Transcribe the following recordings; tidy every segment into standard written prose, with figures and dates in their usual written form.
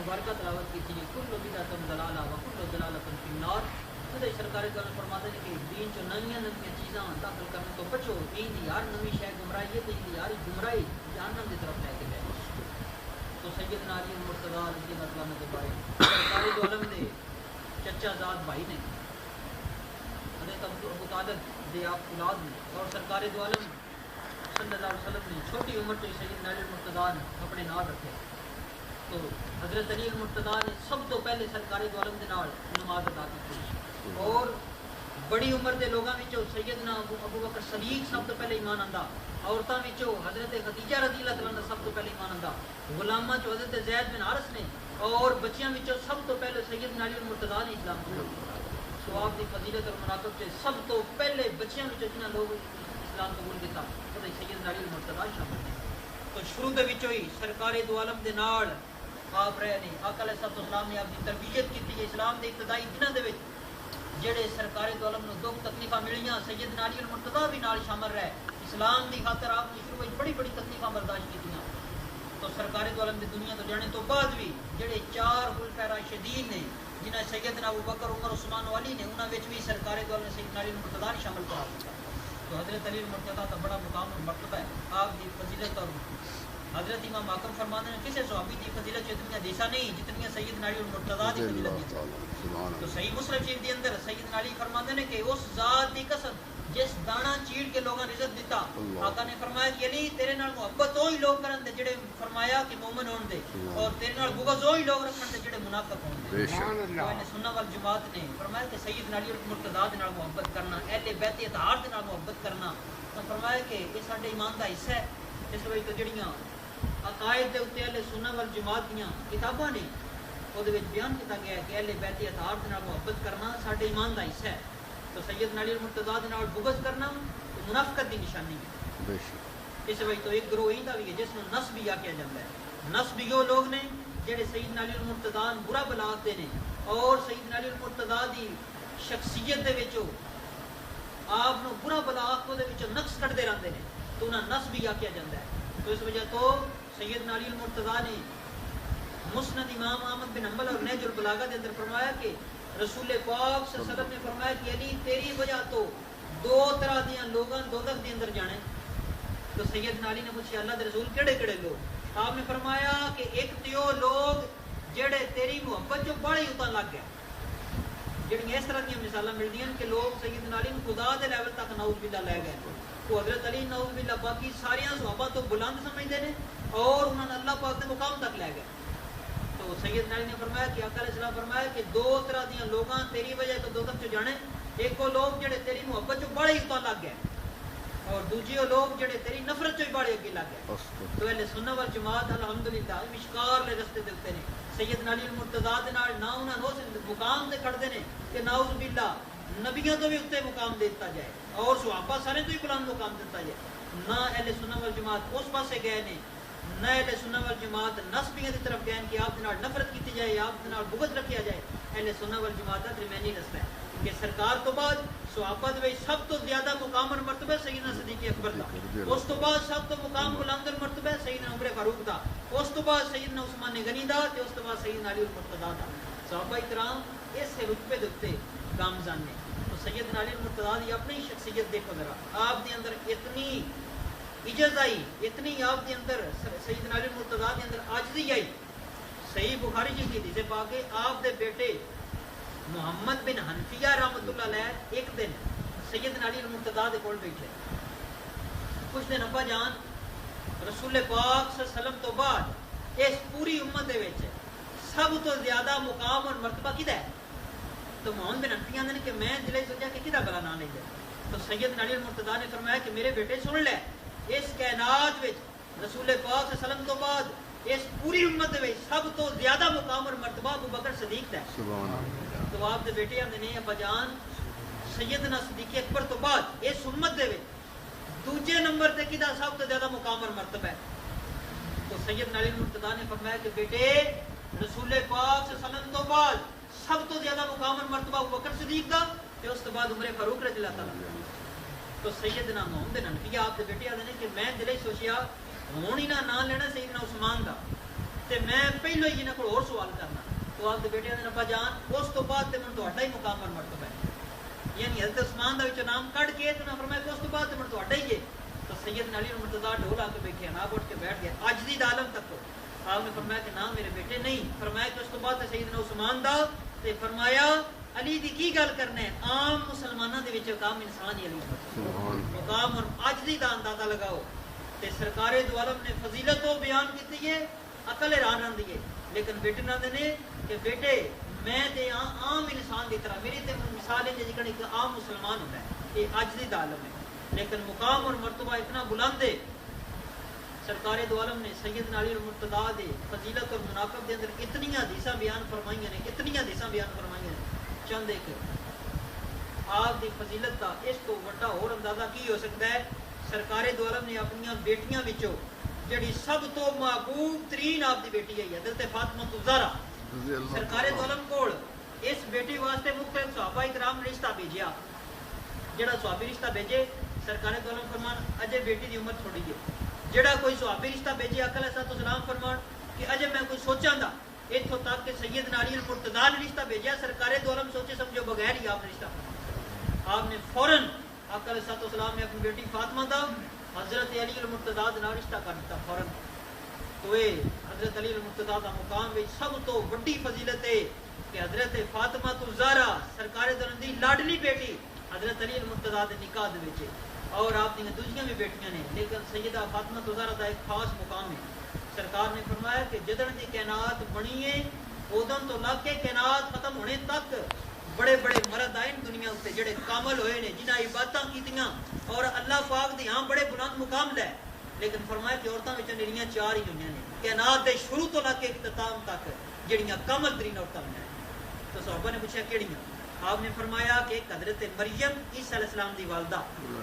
مبارکہ تلاوت کی تھی کل بدعۃ ضلالہ و کل ضلالۃ فی النار. تو سرکار دو عالم فرماتے ہیں کہ دین چ نویاں نویاں چیزاں داخل کرنے تو بچو. دین دی ہر نوی شے گمراہی ہے، دین دی ہر گمراہی جہنم دی طرف لے کے جائے. تو سیدنا علی مرتضیٰ رضی اللہ عنہ کے بارے سرکار دو عالم دے چچا زاد بھائی نے، حضرت ابو طالب دے آپ اولاد نے، اور سرکار دو عالم صلی اللہ علیہ وسلم نے چھوٹی عمر سے سیدنا علی مرتضیٰ نے اپنے نام رکھے. تو حضرت علی مرتضیٰ نے سب تو پہلے سرکار دو عالم دے نال نماز ادا کی. اور بڑی عمر دے لوگاں وچوں سیدنا ابو بکر صدیق سب تو پہلے ایمان آندا. عورتاں وچوں حضرت خدیجہ رضی اللہ عنہ سب تو پہلے ایمان آندا. غلاماں چوں حضرت زید بن حارث نے، اور بچیاں وچوں سب تو پہلے سیدنا علی مرتضیٰ نے اسلام قبول کیا. سو آپ دی فضیلت اور مناقب سے سب تو پہلے بچیاں وچوں جنہاں لوگ اسلام قبول کیتا وہ سیدنا علی مرتضیٰ شامل نے. تو شروع دے وچوں ہی سرکار دو عالم دے نال آپ رہے نے. آقا علیہ الصلوۃ والسلام نے آپ دی تربیت کی. اسلام دے ابتدائی دنوں دے وچ جڑے سرکار دو عالم نو دکھ تکلیفاں ملیاں سیدنا علی المرتضیٰ بھی نال شامل رہے. اسلام دی خاطر آپ نے شروع وچ بڑی بڑی تکلیفاں برداشت کیتیاں. تو سرکار دو عالم دی دنیا تو جانے تو بعد بھی جڑے چار خلفائے راشدین نے جنہاں سیدنا ابو بکر عمر عثمان و علی نے، انہاں وچ بھی سرکار دو عالم نے سیدنا علی المرتضیٰ شامل کرا دیا. تو حضرت علی المرتضیٰ کا بڑا مقام اور مرتبہ ہے. آپ دی فضیلت اور حضرت امام حاکم فرماتے ہیں کسی صحابی کی فضیلت اتنی حدیثاں نہیں جتنی سیدنا علی المرتضیٰ کی فضیلت ہے. تو صحیح مسلم شریف کے اندر سیدنا علی فرماتے ہیں کہ اس ذات کی قسم جس دانا چیڑ کے لوگوں نے رزق دیتا. آقا نے فرمایا کہ علی تیرے نال محبت وہی لوگ کرن دے جڑے فرمایا کہ مومن ہون دے، اور تیرے نال بغض وہی لوگ رکھن دے جڑے منافق ہون دے. سنت والجماعت نے فرمایا کہ سیدنا علی المرتضیٰ دے نال محبت کرنا، اہل بیت اطہار دے نال محبت کرنا. تو فرمایا کہ یہ سارے ایمان دا حصہ ہے. اس وجہ تو جڑیاں عقائد دے اوتے اہل سنت والجماعت دیاں کتاباں نے وہ بیان کیا گیا ہے کہ اہل بیت اطہار دے نال محبت کرنا سارے ایمان دا حصہ ہے. تو سیدنا علی المرتضیٰ دے نال بغض کرنا منافقت دی نشانی ہے. اس وجہ تو ایک گروہ ایندا بھی ہے جس نوں نسبی آکھیا جاندا ہے. نسبی وہ لوگ نے جڑے سیدنا علی المرتضیٰ برا بلا دے نے اور سیدنا علی المرتضیٰ دی شخصیت دے وچوں آپ نو برا بلا آکھو دے وچوں نقص کڈدے رہندے نے، تو انہاں نسبی آکھیا جاندا ہے. تو اس وجہ تو سیدنا علی المرتضیٰ نے مسند امام احمد بن حنبل اور نہج البلاغہ کے اندر فرمایا کہ رسول پاک صلی اللہ علیہ وسلم نے فرمایا کہ علی تیری وجہ تو دو طرح دیاں لوگاں دوزخ دے اندر جانے. تو سیدنا علی نے پوچھا اللہ دے رسول کیڑے کیڑے لوگ؟ آپ نے فرمایا کہ ایک تیو لوگ جڑے تیری محبت جو بڑے اتنا لگ گیا. جڑی اس طرح دی مثالاں ملدی ہیں کہ لوگ سیدنا علی کو خدا دے لیول تک نعوذ باللہ لے گئے. وہ حضرت علی نعوذ باللہ باقی سارے صحابہ تو بلند سمجھتے ہیں اور انہوں نے اللہ پاک کے مقام تک لے گئے. تو سیدنا علی نے فرمایا کہ آقا علیہ السلام فرمایا کہ دو طرح دیاں لوگاں تیری وجہ تو دوزخ چ جانے. ایک وہ لوگ جڑے تیری محبت چ بڑے اتنا لگ گئے، اور دوجے وہ لوگ جڑے تیری نفرت چ بڑے اگے لگ گئے. تو اہل سنت والجماعت الحمدللہ مشکار لے رستے دے اوتے نے. سیدنا علی المرتضیٰ دے نال نہ انہاں نو مقام تے کھڑدے نے کہ نعوذ باللہ نبیوں تو بھی اتنے مقام دیتا جائے اور صحابہ سارے تو ہی بلند مقام دیتا جائے. نہ اہل سنت والجماعت اس پاسے گئے نے، نہ اہل سنت والجماعت نسبیوں کی طرف گئے کہ آپ نال نفرت کی جائے، آپ نال بغض رکھا جائے. اہل سنت والجماعت کا درمیانی رستہ ہے کہ سرکار تو بعد صحابہ دے سب تو زیادہ مقام اور مرتبہ سیدنا صدیق اکبر دا، اس تو بعد سب تو مقام بلند اور مرتبہ سیدنا عمر فاروق دا، اس تو بعد سیدنا عثمان غنی دا، تے اس تو بعد سیدنا علی المرتضیٰ دا. صحابہ کرام اس رتبے دے اوتے گامزن نے. تو سیدنا علی المرتضیٰ دی اپنی شخصیت دیکھو ذرا، آپ دے اندر اتنی عجز آئی، اتنی آپ دے اندر سیدنا علی المرتضیٰ دے اندر عاجزی آئی. صحیح بخاری جی کی حدیث پاک ہے آپ دے بیٹے محمد بن حنفیہ رحمۃ اللہ علیہ ایک دن سیدنا علی المرتضیٰ دے کول بیٹھے. کچھ دن ابا جان رسول پاک صلی اللہ علیہ وسلم تو بعد اس پوری امت دے وچ سب تو زیادہ مقام اور مرتبہ کدا ہے؟ تو محمد بن حنفیہ نے کہ میں دل سوچا کہ کدا بلا نام لے جائے. تو سیدنا علی المرتضیٰ نے فرمایا کہ میرے بیٹے سن لے، اس کائنات وچ رسول پاک صلی اللہ علیہ وسلم تو بعد اس پوری امت دے وچ سب تو زیادہ مقام اور مرتبہ ابو بکر صدیق دا ہے. سبحان اللہ. تو آپ دے بیٹے آندے نے ابا جان سیدنا صدیق اکبر تو بعد اس امت دے وچ دوجے نمبر تے کدا سب تو زیادہ مقام اور مرتبہ ہے؟ تو سیدنا علی المرتضیٰ نے فرمایا کہ بیٹے رسول پاک صلی اللہ علیہ وسلم تو بعد سب تو زیادہ مقام اور مرتبہ ابو بکر صدیق دا، تے اس تو بعد عمر فاروق رضی اللہ تعالی. تو سیدنا محمد بن حنفیہ آپ دے بیٹے آندے نے کہ میں دل سوچیا ہون ہی نہ لینا سیدنا عثمان دا. تے میں پہلو ہی انہاں کول اور سوال کرنا تو آپ دے بیٹے نے ابا جان اس تو بعد تے من تہاڈا ہی مقام اور مرتبہ ہے یعنی حضرت عثمان دا وچ نام کڈ کے تے انہاں فرمایا کہ اس تو بعد تے من تہاڈا ہی ہے تو سیدنا علی مرتضیٰ ڈھول آ کے بیٹھے آپ اٹھ کے بیٹھ گئے عاجزی دا عالم تک آپ نے فرمایا کہ نہ میرے بیٹے نہیں فرمایا کہ اس تو بعد سیدنا عثمان دا تے فرمایا علی دی کی گل کرنا ہے عام مسلمانوں دے وچ کام انسان ہی علی مقام اور عاجزی دا اندازہ لگاؤ تے سرکار دو عالم نے فضیلت و بیان کیتی ہے عقل حیران آندی ہے لیکن بیٹے نہ نے کہ بیٹے میں تے عام انسان دی طرح میری تے مثال ہے جکڑ ایک عام مسلمان ہوتا ہے یہ عاجزی دا عالم ہے لیکن مقام اور مرتبہ اتنا بلند ہے سرکار دو عالم نے سیدنا علی المرتضیٰ دے فضیلت اور مناقب دے اندر اتنی حدیثاں بیان فرمائیاں نے اتنی حدیثاں بیان فرمائیاں نے چند ایک آپ دی فضیلت دا اس تو بڑا اور اندازہ کی ہو سکتا ہے سرکار دو عالم نے اپنی بیٹیاں وچوں جڑی سب تو محبوب ترین آپ دی بیٹی ہے حضرت فاطمہ الزہرا سرکار دو عالم کول اس بیٹی واسطے مختلف صحابہ کرام نے رشتہ بھیجیا جڑا صحابی رشتہ بھیجے سرکار دو عالم فرمان اجے بیٹی دی عمر تھوڑی ہے جڑا کوئی صحابی رشتہ بھیجے آقا علیہ السلام فرمان کہ اجے میں کوئی سوچاں دا اتھوں تک کہ سیدنا علی المرتضیٰ نے رشتہ بھیجا سرکار دو عالم سوچے سمجھو بغیر ہی آپ نے رشتہ فرمایا آپ نے فوراً آقا علیہ السلام نے اپنی بیٹی فاطمہ دا حضرت علی المرتضیٰ دا رشتہ کر دیتا فوراً تو یہ حضرت علی المرتضیٰ دا مقام وچ سب تو بڑی فضیلت ہے کہ حضرت فاطمہ الزہرا سرکار دو عالم دی لاڈلی بیٹی حضرت علی المرتضیٰ دے نکاح دے وچ اور آپ دی دوسریاں بھی بیٹیاں نے لیکن سیدہ فاطمہ الزہرا دا ایک خاص مقام ہے سرکار نے فرمایا کہ جدن دی کائنات بنی ہے ادن تو لگ کے کائنات ختم ہونے تک بڑے بڑے مرد آئے دنیا اتنے جڑے کامل ہوئے نے جنہیں عبادتاں کیتیاں اور اللہ پاک دی ہاں بڑے بلند مقام لے لیکن فرمایا کہ عورتاں وچ نریاں چار ہی ہوئیاں نے کائنات دے شروع تو لگ کے اختتام تک جڑیاں کامل ترین عورتاں ہوئیاں تو صحابہ نے پوچھا کیڑیاں آپ نے فرمایا کہ حضرت مریم عیسیٰ علیہ السلام دی والدہ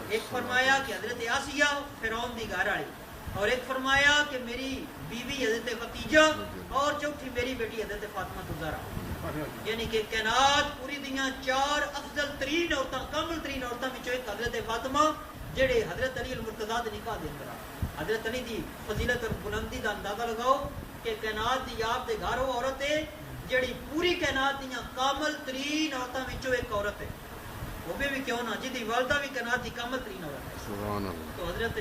ایک فرمایا کہ حضرت آسیہ فرعون دی گھر والی اور ایک فرمایا کہ میری بیوی حضرت ختیجہ اور چوتھی میری بیٹی حضرت فاطمہ الزہرا یعنی کہ کائنات پوری دنیا چار افضل ترین عورتاں کامل ترین عورتاں وچوں ایک حضرت فاطمہ جڑے حضرت علی المرتضیٰ دے نکاح دے اندر حضرت علی دی فضیلت اور بلندی دا اندازہ لگاؤ کہ کائنات دی آپ دے گھر وہ عورت ہے جڑی پوری کائنات دیاں کامل ترین عورتاں وچوں ایک عورت ہے وہ بھی کیوں نہ جدی والدہ بھی کائنات دی کامل ترین عورت ہے سبحان اللہ تو حضرت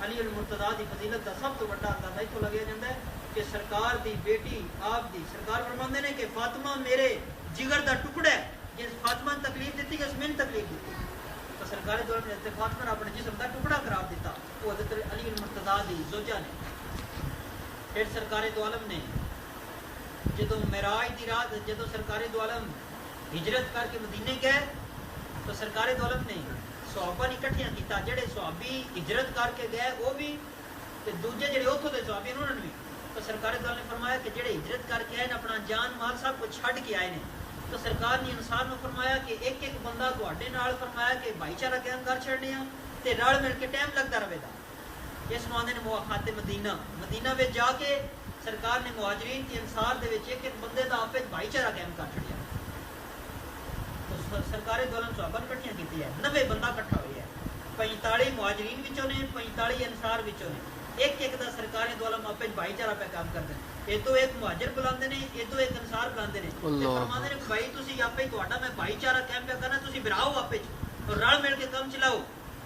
علی المرتضیٰ دی فضیلت دا سب تو بڑا اندازہ اتوں لگیا جاتا ہے کہ سرکار دی بیٹی آپ دی سرکار فرماندے نے کہ فاطمہ میرے جگر دا ٹکڑا ہے جس فاطمہ نے تکلیف دیتی کہ اس میں نے تکلیف دیتی تو سرکار دور میں حضرت فاطمہ نے اپنے جسم دا ٹکڑا قرار دیتا وہ حضرت علی المرتضیٰ دی زوجہ نے پھر سرکار دو عالم نے جدو معراج دی رات جدو سرکار دو عالم ہجرت کر کے مدینے گئے تو سرکار دو عالم نے صحابہ نے اکٹھیاں کیتا جڑے صحابی ہجرت کر کے گئے وہ بھی تے دوجے جڑے اوتھوں دے صحابی انہوں نے بھی تو سرکار دو عالم نے فرمایا کہ جڑے ہجرت کر کے آئے اپنا جان مال سب کو چھڈ کے آئے نے تو سرکار نے انسان کو فرمایا کہ ایک ایک بندہ تواڈے نال فرمایا کہ بھائی چارہ قائم کر چھڑنے ہاں تے رل مل کے ٹائم لگتا رہے گا اس نو آندے نے مواخات مدینہ مدینہ وچ جا کے سرکار نے مہاجرین کے انصار دے وچ ایک ایک بندے دا آپس بھائی چارہ قائم کر چھڑیا تو سرکار دو عالم صحابہ نے اکٹھیاں کیتی ہے 90 بندہ اکٹھا ہویا ہے 45 مہاجرین وچوں نے 45 انصار وچوں نے ایک ایک دا سرکار دو عالم آپس بھائی چارہ پہ کام کرتے ہیں یہ تو ایک مہاجر بلاندے نے یہ تو ایک انصار بلاندے نے فرماندے نے بھائی تسی آپے تہاڈا میں بھائی چارہ قائم پہ کرنا تسی براؤ آپس اور رل مل کے کام چلاؤ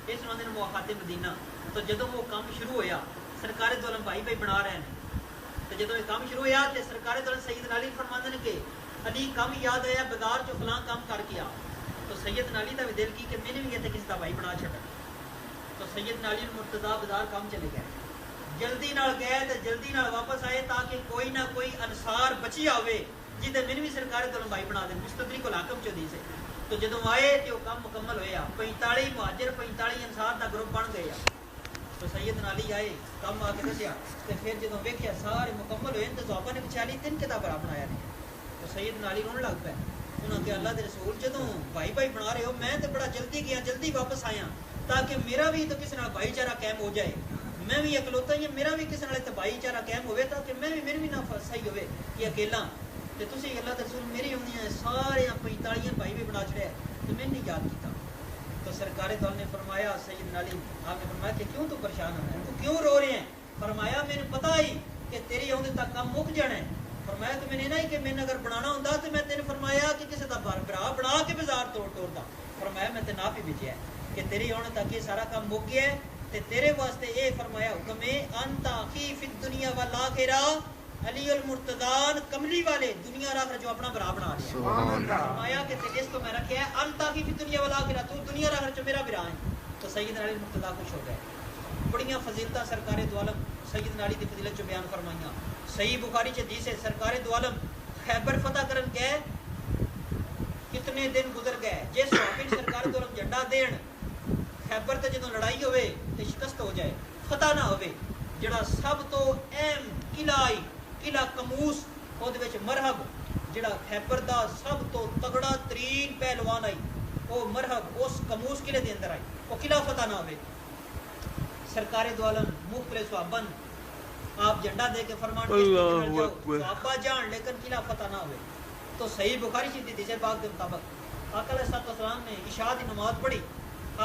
اس نو آندے نے مواخات مدینہ تو جدوں وہ کام شروع ہویا سرکار دو عالم بھائی بھائی بنا رہے ہیں تو جدوں یہ کام شروع ہویا تے سرکار دو عالم سیدنا علی فرماندے نے کہ علی کام یاد آیا بازار چ فلاں کام کر کے آ تو سیدنا علی دا بھی دل کی کہ میں نے بھی کسی دا بھائی بنا چھڈا تو سیدنا علی المرتضیٰ بازار کام چلے گئے جلدی نال گئے تے جلدی نال واپس آئے تاکہ کوئی نہ کوئی انصار بچیا ہوئے جہدے میں بھی سرکار دو بھائی بنا دے مستدرک الحاکم چودی سے تو جدوں آئے تے وہ کام مکمل ہویا 45 مہاجر 45 انصار دا گروپ بن گیا تو سیدنا علی آئے کام آ کے دسیا تے پھر جدوں ویکھیا سارے مکمل ہوئے تے صحابہ نے پچھالی 3 کتاب بنایا نہیں تو سیدنا علی رون لگ پے انہوں کہ اللہ دے رسول جدوں بھائی بھائی بنا رہے ہو میں تے بڑا جلدی گیا جلدی واپس آیا تاکہ میرا بھی تو کسی نال بھائی چارہ قائم ہو جائے میں بھی اکلوتا ہی میرا بھی کسی نال بھائی چارہ قائم ہوئے تاکہ میں بھی میرے بھی نہ صحیح ہوئے کہ اکیلا تے تسی اللہ دے رسول میری ہوندیاں سارے 45 بھائی بھی بنا چھڑے تے میں نہیں یاد کیتا تو سرکار دو نے فرمایا سیدنا علی آپ نے فرمایا کہ کیوں تو پریشان ہو رہے ہیں تو کیوں رو رہے ہیں فرمایا میں نے پتہ ہی کہ تیری آدھے تک کام مک جانا ہے. فرمایا کہ میں نے نہیں کہ میں نے اگر بنانا ہوں تو میں تین فرمایا کہ کسی کا برا بنا کے بازار توڑتا. فرمایا میں تین آپ ہی بھیجا ہے کہ تیری آنے تک یہ سارا کام مک گیا ہے تے تیرے واسطے اے فرمایا حکم ہے انتا خی فی الدنیا والآخرہ علی المرتضان کملی والے دنیا اور آخرت جو اپنا برا بنا لیا. فرمایا کہ اس کو میں رکھیا ہے انتا خی فی الدنیا والآخرہ تو دنیا اور آخرت جو میرا برا ہے. تو سیدنا علی المرتضیٰ خوش ہو گئے. بڑیاں فضیلتاں سرکار دو عالم سیدنا علی دی فضیلت جو بیان فرمائیاں. صحیح بخاری چ حدیث ہے سرکار دو عالم خیبر فتح کرن گئے کتنے دن گزر گئے. جس صحابی سرکار دو عالم جھنڈا دین خیبر تے جدوں لڑائی ہوئے تے شکست ہو جائے فتح نہ ہوئے جڑا سب تو اہم قلعہ کموس او دے وچ مرحب جڑا خیبر دا سب تو تگڑا ترین پہلوان آئی او مرحب اس کموس قلعے دے اندر آئی او قلعہ فتح نہ ہوئے. سرکار دو عالم مختلف صحابن آپ جھنڈا دے کے فرمان صحابہ جان لیکن قلعہ فتح نہ ہوئے. تو صحیح بخاری شریف حدیث پاک کے مطابق آقا علیہ السلام نے عشاء دی نماز پڑھی.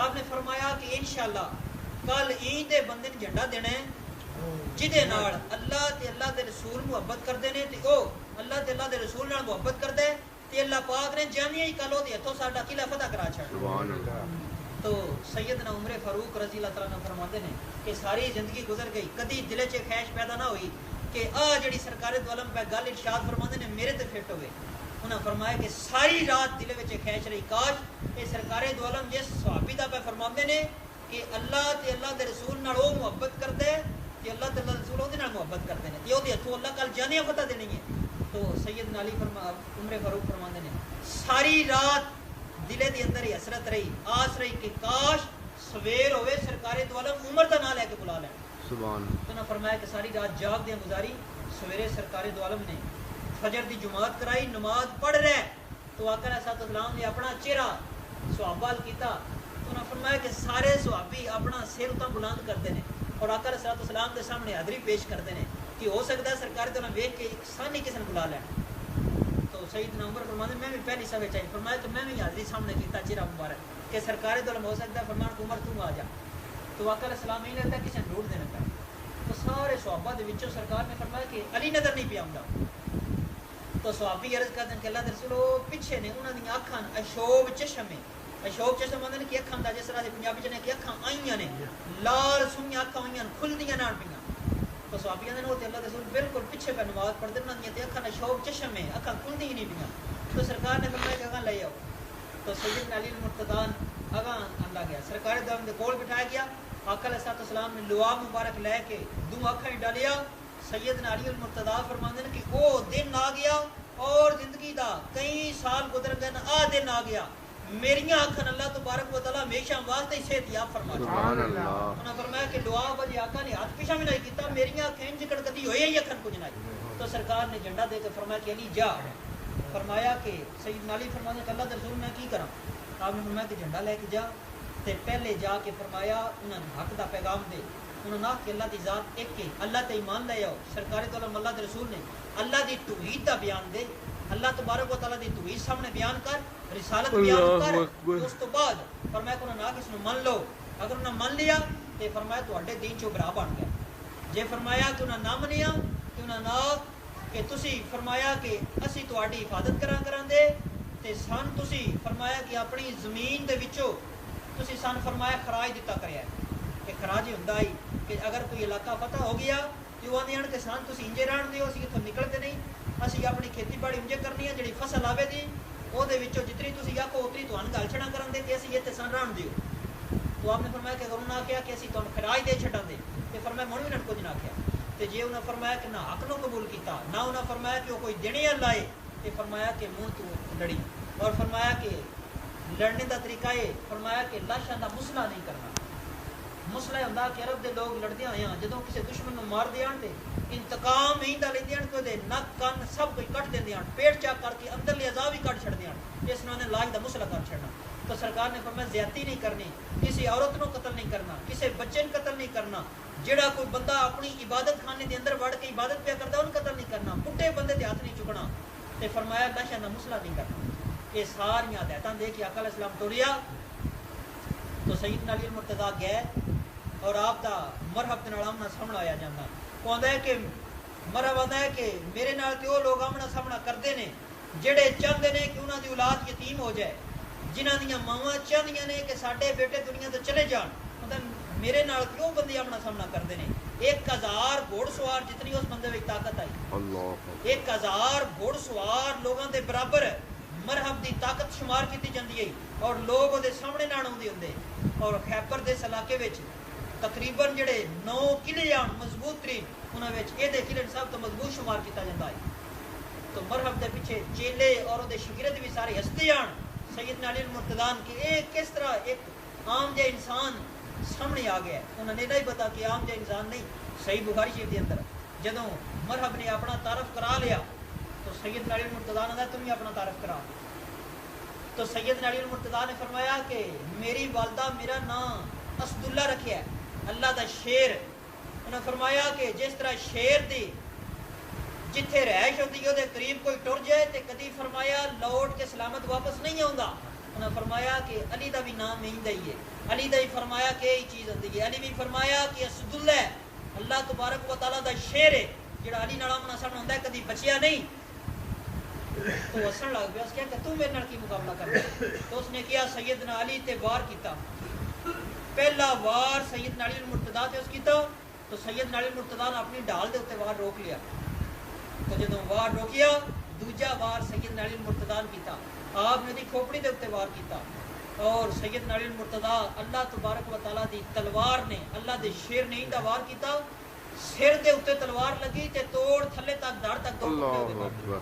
آپ نے فرمایا کہ انشاءاللہ کل عید دے بندے نے جھنڈا دینا ہے جدے نال اللہ تے اللہ دے رسول محبت کردے نے تے او اللہ تے اللہ دے رسول نال محبت کردے تے اللہ پاک نے جانیاں ہی کل او دے ہتھوں ساڈا قلعہ فتح کرا چھڑ. سبحان اللہ. تو سیدنا عمر فاروق رضی اللہ تعالیٰ عنہ فرماتے ہیں کہ ساری زندگی گزر گئی کدی دل چ خواہش پیدا نہ ہوئی کہ آ جڑی سرکار دو عالم پہ گل ارشاد فرماتے ہیں میرے تے فٹ ہوئے. انہاں فرمایا کہ ساری رات دل وچ خواہش رہی کاش اے سرکار دو عالم جس صحابی دا پہ فرماندے نے کہ اللہ تے اللہ دے رسول نال او محبت کردے تے اللہ تے اللہ رسول او دے نال محبت کردے نے تے او دے ہتھوں اللہ کل جانیاں فتح دینی ہے. تو سیدنا علی عمر فاروق فرماندے نے ساری رات دلے دے اندر ہی حسرت رہی آس رہی کہ کاش سویر ہوئے سرکار دو عالم عمر دا نام لے کے بلا لیں. سبحان. تو انہاں فرمایا کہ ساری رات جاگ دیاں گزاری سویرے سرکار دو عالم نے فجر دی جماعت کرائی نماز پڑھ رہے تو آقا علیہ السلام نے اپنا چہرہ صحابہ کیتا. تو انہاں فرمایا کہ سارے صحابی اپنا سر اتنا بلند کرتے ہیں اور آقا علیہ السلام کے سامنے حاضری پیش کرتے ہیں کہ ہو سکتا ہے سرکار دو عالم ویکھ کے سانی کسی نے بلا لیں. تو سیدنا عمر فرماتے میں بھی پہلی صف وچ آئی. فرمایا کہ میں بھی حاضری سامنے کیتا چہرہ مبارک کہ سرکار دو عالم ہو سکتا ہے فرمان عمر تو آ جا. تو آقا علیہ السلام نہیں لگتا کسی نے ڈھونڈ دینا پڑا. تو سارے صحابہ دے وچوں سرکار نے فرمایا کہ علی نظر نہیں پیا آوندا. تو صحابی عرض کرتے ہیں کہ اللہ دے رسول پیچھے نے انہاں دی اکھاں اشوب چشم ہے. اشوب چشم ہوندے نے کہ اکھاں دا جس طرح دی پنجابی چ نے کہ اکھاں آئیاں نے لال سنیاں اکھاں آئیاں کھلدیاں نال پیاں. تو صحابیاں نے وہ تے اللہ دے رسول بالکل پیچھے پہ نماز پڑھدے انہاں دی تے اکھاں اشوب چشم ہے اکھاں کھلدی نہیں پیاں. تو سرکار نے فرمایا کہ اگاں لے آؤ. تو سیدنا علی المرتضیٰ اگاں آندا گیا سرکار دے کول بٹھایا گیا. آقا علیہ السلام نے لوا مبارک لے کے دو اکھاں ڈالیا. سیدنا علی المرتضیٰ فرماندے نے کہ او دن آ گیا اور زندگی دا کئی سال گزر گئے آ دن آ گیا میریاں اکھن اللہ تبارک و تعالیٰ ہمیشہ واسطے صحت یاب فرما. سبحان اللہ. انہاں فرمایا کہ دعا وجہ آقا نے ہاتھ پیچھے بھی نہیں کیتا میریاں اکھیں جکڑ کدی ہوئے ہی اکھن کچھ نہیں. تو سرکار نے جھنڈا دے کے فرمایا کہ علی جا. فرمایا کہ سیدنا علی فرمایا کہ اللہ دے رسول میں کی کراں. آپ نے فرمایا کہ جھنڈا لے کے جا تے پہلے جا کے فرمایا انہاں نے حق دا پیغام دے. انہوں نے کہ اللہ دی ذات ایک ہے اللہ تے ایمان لے آؤ. سرکار تو اللہ دے رسول نے اللہ دی توحید دا بیان دے اللہ تبارک و تعالیٰ دی توحید سامنے بیان کر رسالت بیان کر. اس تو بعد فرمایا کہ انہوں نے کس نے من لو. اگر انہوں نے من لیا تو فرمایا تواڈے دین چوں برا بن گیا. جے فرمایا کہ انہوں نے نہ منیا کہ انہوں نے کہ تسی فرمایا کہ اسی تواڈی حفاظت کران دے تے سن تسی فرمایا کہ اپنی زمین دے وچوں تسی سن فرمایا خراج دیتا کریا کہ خراج ہوندا ہی کہ اگر کوئی علاقہ فتح ہو گیا تو آندے ہن کہ سن تسی انجے رہن دیو اسی اتھوں نکلتے نہیں اسی اپنی کھیتی باڑی انجے کرنی ہے جڑی فصل آوے دی او دے وچوں جتنی تسی آکھو اتنی تہن گل چھڑا کرن دے تے اسی تے سن رہن دیو. تو آپ نے فرمایا کہ اگر انہوں نے کہا کہ اسی تہن خراج دے چھڈاں دے تے فرمایا مون وی نہ کچھ نہ آکھیا. تے جے انہوں نے فرمایا کہ نہ حق نو قبول کیتا نہ انہوں نے فرمایا کہ وہ کوئی دینے لائے تے فرمایا کہ منہ تو لڑی اور فرمایا کہ لڑنے دا طریقہ ہے فرمایا کہ لاشاں دا مسئلہ نہیں کرنا. مسئلہ ہوندا کہ عرب دے لوگ لڑدے ہوئے ہیں جدوں کسی دشمن نوں مار دیان تے انتقام ہی دا لیندے ہن کہ دے نک کن سب کچھ کٹ دیندے ہن پیٹ چاک کر کے اندر لے عذاب ہی کٹ چھڑدے ہن. اس نے لاج دا مسئلہ کر چھڑنا. تو سرکار نے فرمایا زیادتی نہیں کرنی کسی عورت نو قتل نہیں کرنا کسی بچے نو قتل نہیں کرنا جڑا کوئی بندہ اپنی عبادت خانے دے اندر وڑ کے عبادت پیا کردا اون قتل نہیں کرنا بڈھے بندے تے ہاتھ نہیں چکنا تے فرمایا لاشاں دا مسئلہ نہیں کرنا. یہ ساری ہدایتاں دے کے آقا علیہ السلام ٹریا. تو سیدنا علی المرتضیٰ گئے اور آپ دا مرحب دے نال آمنا سامنا آیا جاندا. کہندا ہے کہ مرحبا ہے کہ میرے نال تے وہ لوگ آمنا سامنا کرتے ہیں جڑے چاہتے ہیں کہ انہوں دی اولاد یتیم ہو جائے، جنہاں دیاں ماواں چاہدیاں نے کہ ساڈے بیٹے دنیا تو چلے جان، مطلب میرے نال کیوں بندے آمنا سامنا کرتے ہیں. 1000 گھوڑ سوار جتنی اس بندے میں طاقت آئی، 1000 گھوڑ سوار لوگوں دے برابر مرحب دی طاقت شمار کی جاتی ہے، اور لوگ وہ سامنے نہ آتے ہوں. اور خیبر دے علاقے تقریباً جڑے 9 قلعے آن مضبوط ترین، انہوں یہ قلعے سب تو مضبوط شمار کیا جاتا ہے. تو مرحب دے پیچھے چیلے اور وہ شگرد بھی سارے ہستے آن سیدنا علی المرتضیٰ کہ ایک کس طرح ایک عام جا انسان سامنے آ گیا ہے. انہوں نے نہیں پتا کہ عام جا انسان نہیں. صحیح بخاری شریف کے اندر جدوں مرحب نے اپنا تعارف کرا لیا تو سیدنا علی المرتضیٰ نے تم اپنا تعارف کرا. تو سیدنا علی المرتضیٰ نے فرمایا کہ میری والدہ میرا نام اسداللہ رکھیا ہے، اللہ دا شیر. انہوں نے فرمایا کہ جس طرح شیر دی جتھے رہائش ہوتی ہے وہ قریب کوئی ٹر جائے تو کدی فرمایا لوٹ کے سلامت واپس نہیں آؤں. انہوں نے فرمایا کہ علی دا بھی نام نہیں دئی ہے، علی دا ہی فرمایا کہ یہی چیز ہوتی ہے. علی بھی فرمایا کہ اسداللہ اللہ تبارک و تعالیٰ دا شیر ہے جڑا علی نال آمنا سامنا ہوندا ہے کدی بچیا نہیں. تو ہسن لگ پیا، اس کہا کہ تم میرے نال کی مقابلہ کر. تو اس نے کیا سیدنا علی تے وار کیتا. پہلا وار سیدنا علی المرتضیٰ تے اس کیتا تو سیدنا علی المرتضیٰ نے اپنی ڈال دے اتنے وار روک لیا. تو جدوں وار روکیا دوجا وار سیدنا علی المرتضیٰ نے کیتا، آپ نے دی کھوپڑی دے اتنے وار کیتا. اور سیدنا علی المرتضیٰ اللہ تبارک و تعالیٰ دی تلوار نے اللہ دے شیر نے دا وار کیتا، سر دے اتنے تلوار لگی تے توڑ تھلے تک دھڑ تک دو ٹکڑے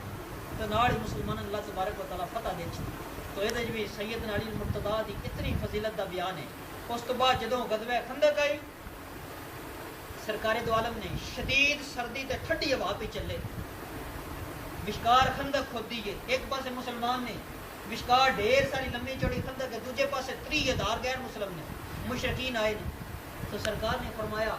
تو نال ہی مسلمان اللہ تبارک و تعالیٰ فتح دے چکی. تو یہ بھی سیدنا علی المرتضیٰ دی اتنی فضیلت دا بیان ہے. اس تو بعد جدوں غزوہ خندق آئی، سرکار دو عالم نے شدید سردی تے ٹھنڈی ہوا پہ چلے، وشکار خندق کھودی ہے. ایک پاسے مسلمان نے وشکار ڈھیر ساری لمبی چوڑی خندق ہے، دوجے پاسے 30,000 غیر مسلم نے مشرکین آئے نے. تو سرکار نے فرمایا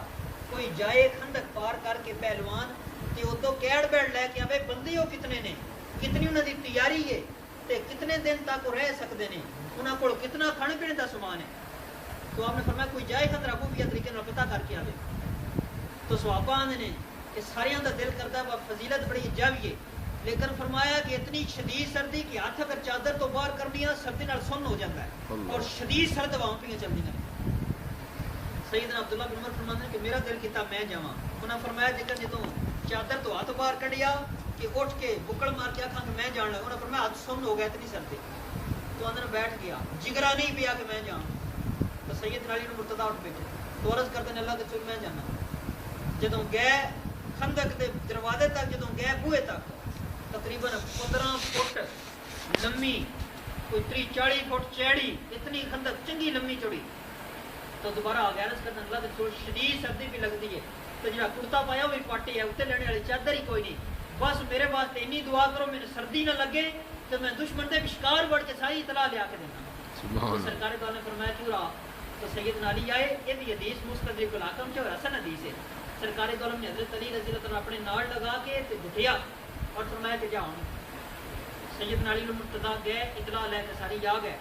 کوئی جائے خندق پار کر کے پہلوان تے ادو کیڑ بیڑ لے کے آوے بندے ہو کتنے نے، کتنی انہوں دی تیاری ہے تے کتنے دن تک وہ رہ سکتے ہیں، انہوں کو کتنا کھانے پینے کا سامان ہے. تو آپ نے فرمایا کوئی جائے خندق ابو بھی طریقے نال پتہ کر کے آوے. تو صحابہ آندے نے کہ ساریاں دا دل کردا ہے فضیلت بڑی جاویے، لیکن فرمایا کہ اتنی شدید سردی کہ ہاتھ اگر چادر تو باہر کرنی ہے سردی نال سن ہو جاتا ہے اور شدید سرد ہواؤں پہ چلتی ہیں. سیدنا عبداللہ بن عمر فرماتے ہیں کہ میرا دل کیتا میں جاواں. انہوں نے فرمایا جیکر جدوں چادر تو ہاتھ باہر کڈیا کہ اٹھ کے بکڑ مار کے آکھاں کہ میں جان لگا. انہوں نے فرمایا ہاتھ سن ہو گیا اتنی سردی. تو اندر بیٹھ گیا، جگرا نہیں پیا کہ میں جاؤں. تو سیدنا علی المرتضیٰ اٹھ بیٹھے تو عرض کرتے ہیں اللہ کے رسول میں جانا. جدوں گئے خندق دے دروازے تک، جدوں گئے بوئے تک تقریباً 15 فٹ لمبی، کوئی 30-40 فٹ چیڑی، اتنی خندق چنگی لمبی چوڑی. تو دوبارہ آ گیا عرض کرنا اللہ کے رسول شدید سردی بھی لگتی ہے، تو جہاں کرتا پایا وہی پاٹی ہے، اتنے لینے والی چادر ہی کوئی نہیں. بس میرے واسطے انی دعا کرو میرے سردی نہ لگے تو میں دشمن دے وشکار بڑھ کے ساری اطلاع لیا کے دینا. تو سرکار نے فرمایا کیوں رہا. تو سیدنا علی آئے، یہ بھی حدیث مستدرک الحاکم سے اور حسن حدیث ہے. سرکار دولم نے حضرت علی رضی اللہ عنہ اپنے نال لگا کے گھٹیا اور فرمایا کہ جاؤ. سیدنا علی المرتضیٰ گئے، اطلاع لے کے ساری آ گئے.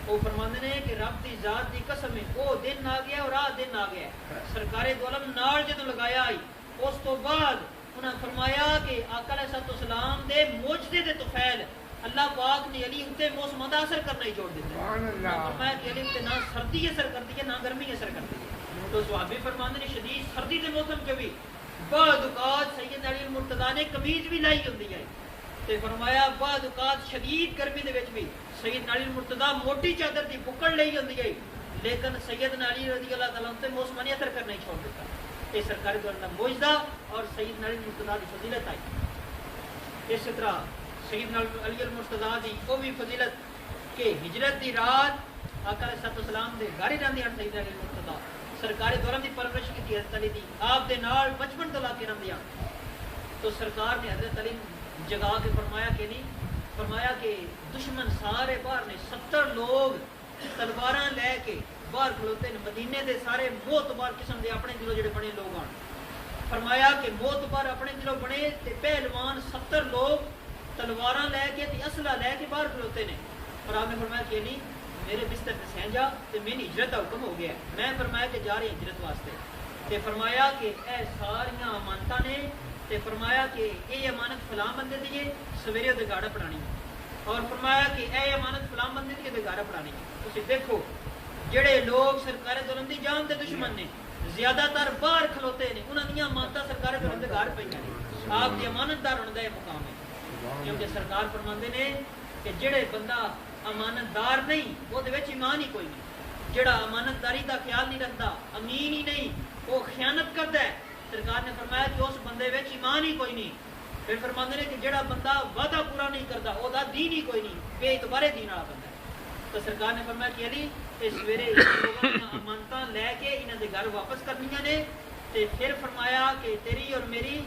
وہ فرماندے نے کہ رب دی ذات دی قسم ہے وہ دن آ گیا اور آ دن آ گیا. سرکار دولم نال جدوں لگایا آئی اس تو بعد انہوں نے فرمایا کہ آقا علیہ السلام دے معجزے دے طفیل اللہ پاک نے علی اتنے موسم دا اثر کرنا ہی چھوڑ دیتا ہے. فرمایا کہ علی اتنے نہ سردی اثر کرتی ہے نہ گرمی اثر کرتی ہے. تو صحابی فرماندے نے شدید سردی کے موسم کے بھی بعض اوقات سیدنا علی المرتضیٰ نے قمیض بھی لائی ہوندی ہے. تے فرمایا بعض اوقات شدید گرمی دے وچ بھی سیدنا علی المرتضیٰ موٹی چادر دی پکڑ لئی ہوندی ہے، لیکن سیدنا علی رضی اللہ تعالیٰ عنہ تے موسم نے اثر کرنا ہی چھوڑ دیتا. یہ سرکار دو عالم معجزہ اور سیدنا علی المرتضیٰ دی فضیلت آئی. اس طرح سیدنا علی المرتضیٰ دی وہ بھی فضیلت کہ ہجرت دی رات آقا علیہ السلام دے گھر ہی رہندے ہیں. سیدنا علی المرتضیٰ سرکار دوران دی پرورش کی حضرت علی دی آپ دے نال بچپن تو لا کے رہندے ہیں. تو سرکار نے حضرت علی جگا کے فرمایا کہ نہیں، فرمایا کہ دشمن سارے باہر نے 70 لوگ تلواراں لے کے باہر کھلوتے ہیں. مدینے دے سارے موتبار قسم دے اپنے دلوں جڑے بنے لوگ آن. فرمایا کہ موتبار اپنے دلوں بنے تے پہلوان 70 لوگ تلواراں لے کے تے اسلحہ لے کے باہر کھلوتے ہیں. اور آپ نے فرمایا کہ نہیں میرے بستر تے سہ جا تے میری ہجرت کا حکم ہو گیا ہے. میں فرمایا کہ جا رہی ہجرت واسطے. تے فرمایا کہ اے ساریاں امانتاں نے تے فرمایا کہ اے امانت فلاں بندے دی ہے سویرے دے گاڑا پڑھانی اور فرمایا کہ اے امانت فلاں بندے دی دے گاڑا پڑھانی تسی دیکھو جڑے لوگ سرکار دولم دی جان دے دشمن نے زیادہ تر باہر کھلوتے نے انہاں دیاں امانتاں سرکار دولم دے گھر پئیاں نے آپ دی امانت دار ہونے دا یہ مقام ہے کیونکہ سرکار فرماندے نے کہ جڑے بندہ امانت دار نہیں وہ دے وچ ایمان ہی کوئی نہیں جڑا امانت داری دا خیال نہیں رکھتا امین ہی نہیں وہ خیانت کرتا ہے سرکار نے فرمایا کہ اس بندے وچ ایمان ہی کوئی نہیں پھر فرماندے نے کہ جڑا بندہ وعدہ پورا نہیں کرتا او دا دین ہی کوئی نہیں بے اعتبارے دین والا بندہ ہے تو سرکار نے فرمایا کہ علی تے سویرے لوگاں دی امانتاں لے کے انہاں دے گھر واپس کرنیاں نے تے پھر فرمایا کہ تیری اور میری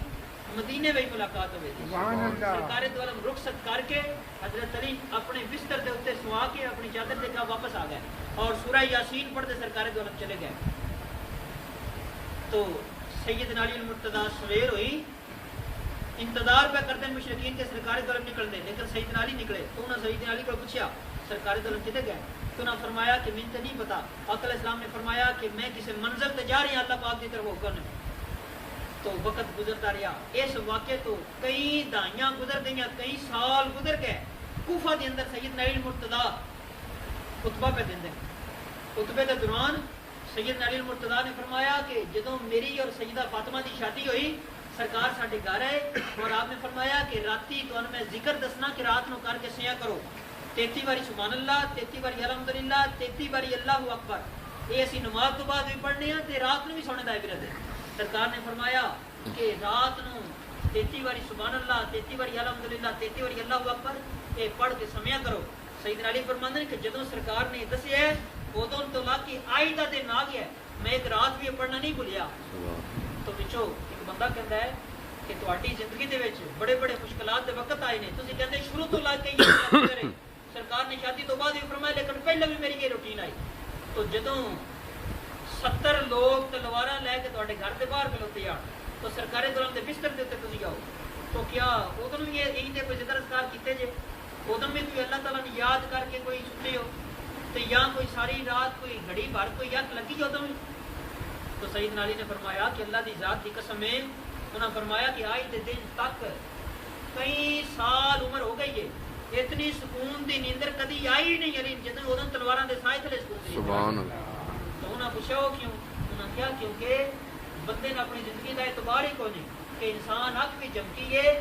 مدینے میں ملاقات ہوئے تھی سرکار دو عالم رخصت کر کے حضرت علی اپنے بستر دے اتنے سوا کے اپنی چادر دے کے واپس آ گئے اور سورہ یاسین پڑھتے سرکار دو عالم چلے گئے تو سیدنا علی المرتضیٰ سویر ہوئی انتظار پہ کرتے ہیں مشرکین کے سرکار دو عالم نکل دے لیکن سیدنا علی نکلے تو انہوں نے سیدنا علی کو پوچھا سرکار دو عالم چلے گئے تو انہوں نے فرمایا کہ من تے نہیں پتا آقا علیہ السلام نے فرمایا کہ میں کسی منزل تے جا رہی ہوں اللہ پاک کی طرف حکم تو وقت گزرتا رہا اس واقعے تو کئی دہائیاں گزر گئیں کئی سال گزر گئے کوفہ دے اندر سیدنا علی المرتضیٰ خطبہ پہ دیندے خطبے کے دوران سیدنا علی المرتضیٰ نے فرمایا کہ جدوں میری اور سیدہ فاطمہ دی شادی ہوئی سرکار ساڈے گھر آئے اور آپ نے فرمایا کہ راتی تو میں ذکر دسنا کہ رات نو کر کے سیا کرو 33 باری سبحان اللہ 33 باری الحمدللہ 33 باری اللہ اکبر یہ اسی نماز تو بعد بھی پڑھنے ہیں تے رات نو بھی سونے دا عبرت ہے سرکار نے فرمایا کہ رات نو 33 باری سبحان اللہ 33 باری الحمدللہ 33 باری اللہ اکبر یہ پڑھ کے سمیا کرو سیدنا علی فرماندے کہ جدوں سرکار نے دسیا ہے ادوں تو لا کے آئندہ دن آ گیا میں ایک رات بھی پڑھنا نہیں بھولیا تو پچھو ایک بندہ کہندا ہے کہ تہاڈی زندگی دے وچ بڑے بڑے مشکلات دے وقت آئے نے تسی کہندے شروع تو لا کے یہ کرے سرکار نے شادی تو بعد بھی فرمایا لیکن پہلے بھی میری یہ روٹین آئی تو جدوں 70 لوگ تلواراں لے کے تہاڈے گھر دے باہر کھلوتے آ تو سرکار دوران دے بستر دے اوپر تسی آؤ تو کیا ادوں بھی یہ تے کوئی ذکر اذکار کیتے جے ادوں بھی کوئی اللہ تعالیٰ نے یاد کر کے کوئی سنتے ہو تو یا کوئی ساری رات کوئی گھڑی بھر کوئی یک لگی ادوں بھی تو سیدنا علی نے فرمایا کہ اللہ دی ذات کی قسم ہے انہوں نے فرمایا کہ آج دے دن تک کئی سال عمر ہو گئی ہے اتنی سکون دی نیندر کدی آئی نہیں علی جدوں ادوں تلواراں دے سائے تھلے سکون دی سبحان اللہ تو انہوں نے پوچھا ہو کیوں انہوں نے کیا کیونکہ بندے نے اپنی زندگی کا اعتبار ہی کوئی نہیں کہ انسان اک بھی جمکی ہے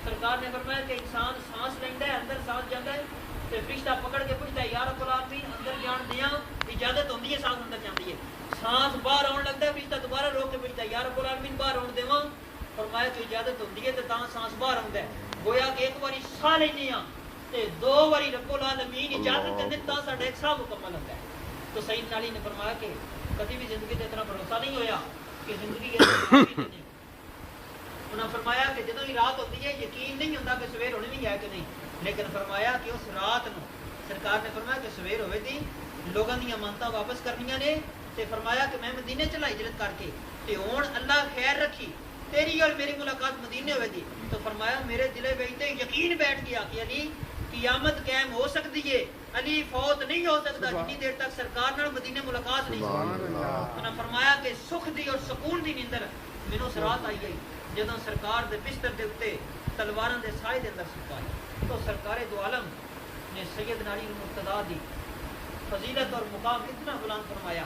سرکار نے فرمایا کہ انسان سانس لیندا ہے اندر سانس جاندا ہے تے فرشتہ پکڑ کے پوچھتا ہے یا رب العالمین اندر جان دیاں اجازت ہوندی ہے سانس اندر جاندی ہے سانس باہر آن لگتا ہے فرشتہ دوبارہ روک کے پوچھتا ہے یا رب العالمین باہر آن دیواں فرمایا کہ اجازت ہوندی ہے تے تاں سانس باہر آندا ہے گویا کہ ایک باری سا لینے ہاں تے دو باری رب العالمین اجازت دے تا ساڈا ایک سا مکمل ہوتا ہے تو سیدنا علی نے فرمایا کہ کبھی بھی زندگی تے اتنا بھروسہ نہیں ہویا کہ زندگی نہیں انہوں نے فرمایا کہ جدوں ہی رات ہوتی ہے یقین نہیں ہوتا کہ سویر ہونے بھی ہے کہ نہیں لیکن فرمایا کہ اس رات نو سرکار نے فرمایا کہ سویر ہوئے تھی لوگوں دی امانتاں واپس کرنیاں نے تے فرمایا کہ میں مدینے چلا ہجرت کر کے تے ہن اللہ خیر رکھی تیری اور میری ملاقات مدینے ہوئے تھی تو فرمایا میرے دل وچ یقین بیٹھ گیا کہ علی قیامت قائم ہو سکتی ہے علی فوت نہیں ہو سکتا جتنی دیر تک سرکار نال مدینے ملاقات نہیں انہوں نے فرمایا کہ سکھ دی اور سکون دی نیندر مینوں رات آئی گئی جدوں سرکار دے بستر دے اوتے تلواراں دے سائے دے اندر سپائی تو سرکار دو عالم نے سیدنا علی المرتضیٰ دی فضیلت اور مقام اتنا بلند فرمایا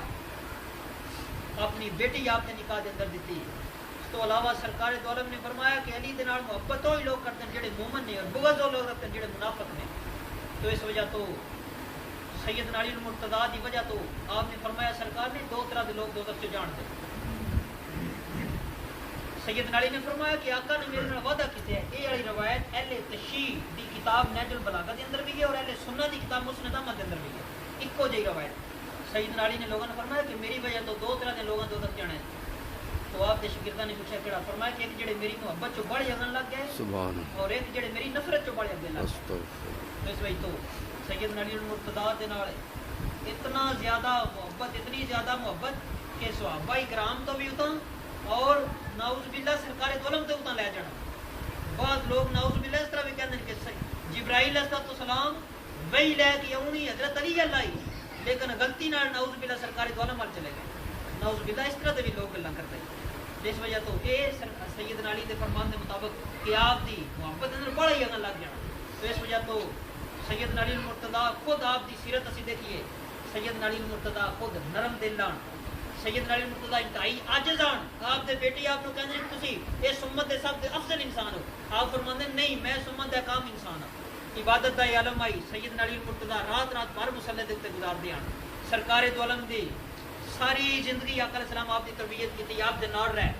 اپنی بیٹی آپ نے نکاح دے اندر دیتی اس تو علاوہ سرکار دو عالم نے فرمایا کہ علی دے نال محبت وہی لوگ کرتے ہیں جڑے مومن نے اور بغض وہ لوگ رکھتے ہیں جڑے منافق نے تو اس وجہ تو سیدنا علی المرتضیٰ دی وجہ تو آپ نے فرمایا سرکار نے دو طرح دے لوگ دوزخ سے جان دے سیدنا علی نے فرمایا کہ آقا نے میرے نال وعدہ کیتے ہے یہ والی روایت اہل تشیع دی کتاب نہج البلاغہ دے اندر بھی ہے اور اہل سنت دی کتاب مسند احمد دے اندر بھی ہے اکو جہی روایت سیدنا علی نے لوگوں نے فرمایا کہ میری وجہ تو دو طرح دے لوگوں دوزخ جانا ہے تو آپ کے شاگرداں نے پوچھا کیڑا فرمایا کہ ایک جڑے میری محبت چوں بڑھ جگن لگ گئے سبحان اللہ اور ایک جڑے میری نفرت چوں بڑھ گئے لگ اس وجہ تو سیدنا علی المرتضیٰ دے نال اتنا زیادہ محبت اتنی زیادہ محبت کہ صحابہ کرام تو بھی اتنا اور نعوذ باللہ سرکار دو عالم تے اتنا لے جانا بعض لوگ نعوذ باللہ اس طرح بھی کہتے ہیں کہ جبرائیل علیہ السلام وہی لے کے اونی حضرت علی اللہ لیکن غلطی نال نعوذ باللہ سرکار دو عالم چلے گئے نعوذ باللہ اس طرح دے بھی لوگ گلاں کرتے ہیں اس وجہ تو یہ سیدنا علی کے فرمان کے مطابق کہ آپ کی محبت اندر بڑا ہی اگر لگ جانا. تو اس وجہ تو سیدنا علی المرتضیٰ خود آپ کی سیرت اسی دیکھیے. سیدنا علی المرتضیٰ خود نرم دل آن, سیدنا علی المرتضیٰ انتہائی عاجز آن. آپ کے بیٹی آپ کو کہتے ہیں تسی اس امت کے سب سے افضل انسان ہو, آپ فرماتے ہیں نہیں میں اس امت کا کام انسان ہوں. عبادت کا عالم آئی سیدنا علی المرتضیٰ رات رات بھر مصلے دے تے گزار دیا. سرکار دو عالم دی ساری زندگی آقا علیہ السلام آپ کی تربیت کی تھی, آپ دے نال رہے.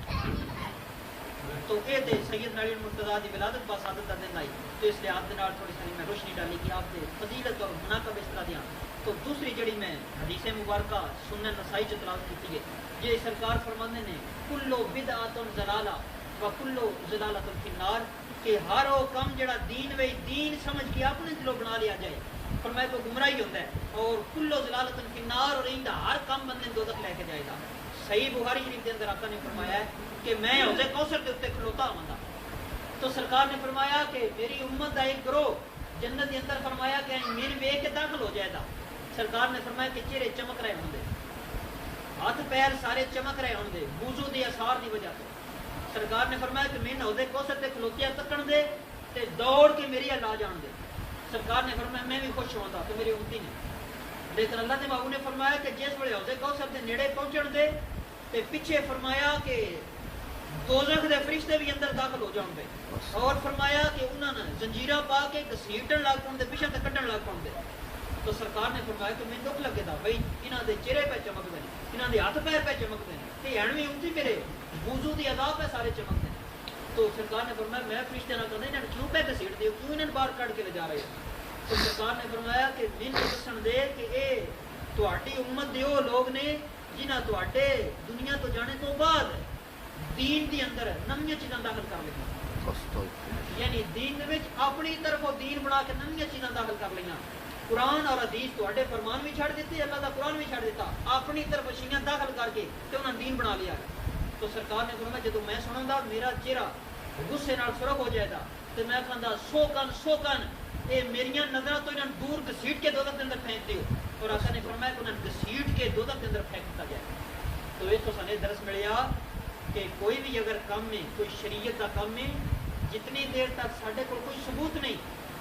تو یہ تے سیدنا علی المرتضیٰ دی ولادت با سعادت کا دن آئی. تو اس لیے آپ دے نال تھوڑی ساری میں روشنی ڈالی کہ آپ دے فضیلت اور مناقب اس طرح دیا. تو دوسری جڑی میں حدیث مبارکہ سنن نسائی چ تلاوت کی ہے, یہ سرکار فرماندے نے کلو بدعۃ ضلالہ و کلو ضلالۃ فی النار, کہ ہر وہ کم جڑا دین وے دین سمجھ کے اپنے دلوں بنا لیا جائے فرمایا تو گمراہی ہوتا ہے, اور کلو ضلالۃ فی النار, اور ایندا ہر کم بندے دوزخ لے کے جائے گا. صحیح بخاری شریف کے اندر آقا نے فرمایا ہے کہ میں حوض کوثر کے اوپر کھلوتا ہوں. تو سرکار نے فرمایا کہ میری امت کا ایک گروہ جنت کے اندر فرمایا کہ میرے ویکھ کے داخل ہو جائے گا. سرکار نے فرمایا کہ چہرے چمک رہے ہوں گے, ہاتھ پیر سارے چمک رہے ہوں گے وضو دی اثار دی وجہ سے. سرکار نے فرمایا کہ میں حوض کوثر تے کھلوتیا تکن دے تے دوڑ کے میری لا جان دے. سرکار نے فرمایا میں بھی خوش ہوں تو میری امتی نے. لیکن اللہ کے بابو نے فرمایا کہ جس ویلے حوض کوثر دے نیڑے پہنچن دے تے پیچھے فرمایا کہ دوزخ دے فرشتے بھی اندر داخل ہو جان دے, اور فرمایا کہ انہوں نے زنجیراں پا کے گھسیٹن لگ پاؤں دے, پیچھے تے کڈن لگ پاؤں دے. تو سرکار نے فرمایا کہ میں دکھ لگے دا بھائی انہاں دے چہرے پہ چمک دے, انہاں دے ہاتھ پیر پہ چمک دے, تے ہن وی امتی میرے وضو دی ادا پہ سارے چمک دے. تو سرکار نے فرمایا میں فرشتے نہ کہندے انہاں کیوں پہ گھسیٹ دے, کیوں انہاں باہر کڈ کے لے جا رہے ہو. تو سرکار نے فرمایا کہ مینوں دسن دے کہ اے تہاڈی امت دے او لوگ نے جنہاں تہاڈے دنیا تو جانے تو بعد دین دی اندر نویاں چیزاں داخل کر لئیاں, یعنی دین دے وچ اپنی طرفوں دین بنا کے نویاں چیزاں داخل کر لئیاں. قرآن اور حدیث تہاڈے فرمان بھی چھڑ دیتے, اللہ دا قرآن بھی چھڑ دیتا, اپنی طرف شیاں داخل کر کے تے انہاں دین بنا لیا. تو سرکار نے فرمایا جدوں میں سنوں گا میرا چہرہ غصے نال سرخ ہو جائے گا, تے میں کہندا سو کن اے میریاں نظراں تو انہاں دور گھسیٹ کے دوزخ دے اندر پھینک دیو. اور آقا نے فرمایا کہ انہاں گھسیٹ کے دوزخ دے اندر پھینک دتا جائے. تو اس تو سنے درس ملیا کہ کوئی بھی اگر کام میں کوئی شریعت کا کام میں جتنی دیر تک ساڈے کو کوئی ثبوت نہیں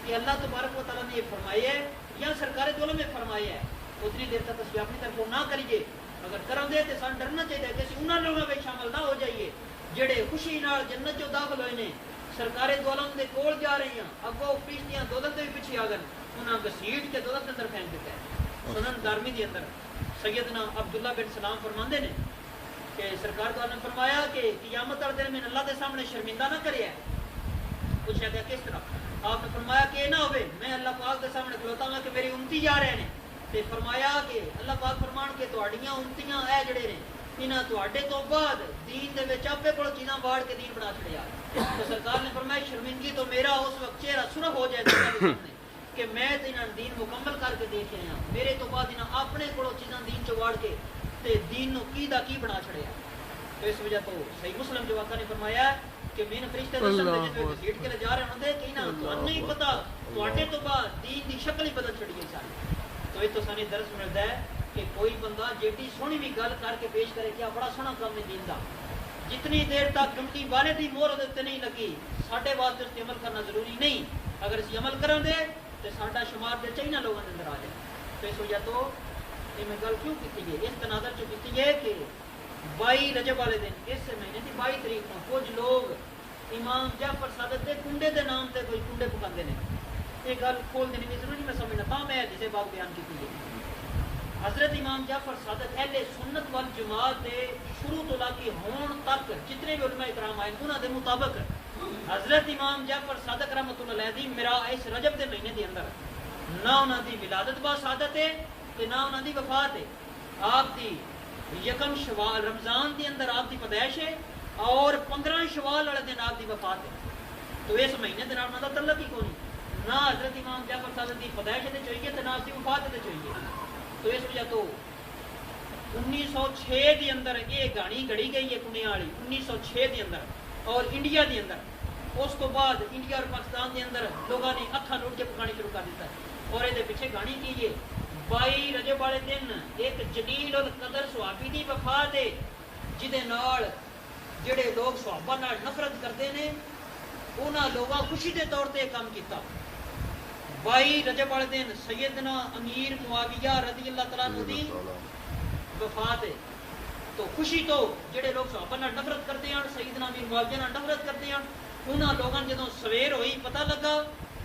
کہ اللہ تبارک و تعالیٰ نے یہ فرمایا ہے یا سرکار دولوں میں فرمایا ہے, اتنی دیر تک اسی اپنی طرف نہ کریے. اگر کرن دے تو سان ڈرنا چاہیے کہ اسی انہاں لوگوں میں شامل نہ ہو جائیے جڑے خوشی نال جنت جو داخل ہوئے نے, سرکار دولوں دے کول جا رہی ہیں, اگوں پیچھے دوزخ دے بھی پیچھے آ گئے, انہاں گھسیٹ کے دوزخ دے اندر پھینک دیتا ہے. سنن دارمی دے اندر سیدنا عبداللہ بن سلام فرماندے نے کہ سرکار دو نے فرمایا کہ قیامت والے دن میں اللہ کے سامنے شرمندہ نہ کرے. پوچھا گیا کس طرح, آپ نے فرمایا کہ نہ ہوئے میں اللہ پاک کے سامنے کھلوتا ہوں کہ میری امتی جا رہے ہیں, تے فرمایا کہ اللہ پاک فرمان کے تہاڈیاں امتیاں اے جڑے نے انہاں تہاڈے تو بعد دین دے وچ اپنے کول چیزاں واڑ کے دین بنا چھڑیا. تو سرکار نے فرمایا شرمندگی تو میرا اس وقت چہرہ سرخ ہو جائے گا کہ میں انہاں دین مکمل کر کے دیکھ آیا, میرے تو بعد انہاں اپنے کول چیزاں دین چ واڑ کے تے دین نو کی دا کی بنا چھڑیا. تو اس وجہ تو صحیح مسلم جو آقا نے فرمایا کہ میں نے فرشتے دسن دے جے گھسیٹ کے لے جا رہے ہوندے کہ انہاں تو نہیں پتہ تواڈے تو بعد دین دی شکل ہی بدل چھڑی ہے ساری. تو یہ تو سانی درس ملدا ہے کہ کوئی بندہ جیڑی سونی بھی گل کر کے پیش کرے کیا بڑا سونا کام ہے دین دا, جتنی دیر تک کمٹی والے دی مہر دے تے نہیں لگی ساڈے واسطے اس تے عمل کرنا ضروری نہیں. اگر اسی عمل کرن دے تے ساڈا شمار دے چاہیے لوگوں دے اندر آ جائے. تو اس وجہ تو یہ میں گل کیوں کیتی ہے, اس تناظر چ کیتی ہے کہ 22 رجب والے دن اس مہینے کی 22 تاریخ کو کچھ لوگ امام جعفر صادق دے کنڈے دے نام تے کوئی کنڈے پکاندے نے. یہ گل کھول دینی بھی ضروری میں سمجھنا تھا میں جسے بات بیان کی ہے. حضرت امام جعفر صادق اہل سنت والجماعت دے شروع تو لاکی ہون تک جتنے بھی علماء اکرام آئے انہاں دے مطابق حضرت امام جعفر صادق رحمۃ اللہ علیہ دی میرا اس رجب دے مہینے دے اندر نہ انہاں دی ولادت با سعادت ہے تے نہ انہاں دی وفات ہے. آپ دی یکم شوال رمضان دے اندر آپ دی پیدائش ہے اور 15 شوال والے دن آپ دی وفات ہے. تو اس مہینے دے نال انہاں دا تعلق ہی کوئی نہیں, نہ حضرت امام جعفر صادق دی پیدائش تے چاہیے تے نہ اس دی وفات تے چاہیے. تو اس وجہ تو 1906 دے اندر یہ گاڑی گڑی گئی ہے کنیا والی 1906 دے اندر, اور انڈیا دے اندر اس کو بعد انڈیا اور پاکستان دے اندر لوگوں نے اکھاں لوٹ کے پکانی شروع کر دیتا ہے. اور یہ پیچھے گاڑی کی ہے 22 رجب والے دن ایک جلیل القدر صحابی دی وفات ہے جہدے نال جڑے لوگ صحابہ نال نفرت کرتے ہیں انہاں لوگاں خوشی دے طور تے کام کیتا 22 رجب والے دن سیدنا امیر معاویہ رضی اللہ تعالیٰ عنہ دی وفات ہے تو خوشی تو جڑے لوگ صحابہ نال نفرت کرتے ہیں سیدنا امیر معاویہ نال نفرت کرتے ہیں انہاں لوگاں جدوں سویر ہوئی پتہ لگا